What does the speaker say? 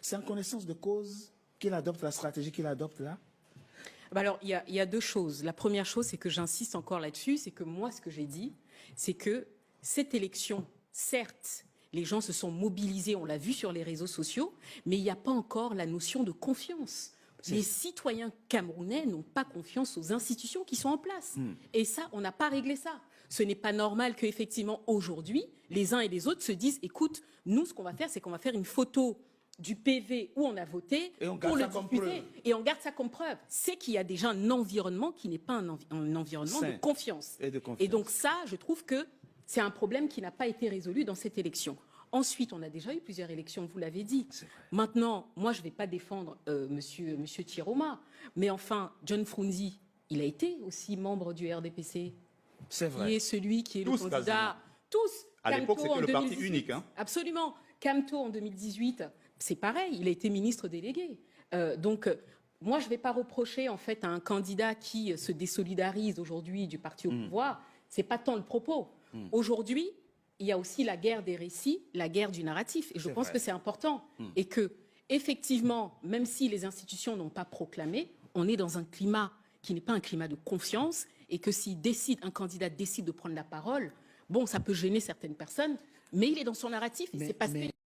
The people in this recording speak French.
C'est en connaissance de cause qu'il adopte la stratégie qu'il adopte là? Alors, il y a deux choses. La première chose, c'est que j'insiste encore là-dessus, c'est que moi, ce que j'ai dit, c'est que cette élection, certes, les gens se sont mobilisés, on l'a vu sur les réseaux sociaux, mais il n'y a pas encore la notion de confiance. Les citoyens camerounais n'ont pas confiance aux institutions qui sont en place. Et ça, on n'a pas réglé ça. Ce n'est pas normal qu'effectivement, aujourd'hui, les uns et les autres se disent, écoute, nous, ce qu'on va faire, c'est qu'on va faire une photo du PV où on a voté pour le discuter et on garde ça comme preuve. C'est qu'il y a déjà un environnement qui n'est pas un environnement de confiance. Et donc ça, je trouve que c'est un problème qui n'a pas été résolu dans cette élection. Ensuite, on a déjà eu plusieurs élections, vous l'avez dit. Maintenant, moi, je ne vais pas défendre monsieur Chiroma, mais enfin, John Frunzi, il a été aussi membre du RDPC. C'est vrai. Qui est celui qui est le candidat. Quasiment. Tous. À l'époque, c'était le parti unique. Hein. Absolument. Camto, en 2018, c'est pareil, il a été ministre délégué. Moi, je ne vais pas reprocher en fait à un candidat qui se désolidarise aujourd'hui du parti au pouvoir. Ce n'est pas tant le propos. Aujourd'hui, il y a aussi la guerre des récits, la guerre du narratif. Et je pense que c'est important. Et que, effectivement, même si les institutions n'ont pas proclamé, on est dans un climat qui n'est pas un climat de confiance. Et que si un candidat décide de prendre la parole, bon, ça peut gêner certaines personnes, mais il est dans son narratif et c'est parce que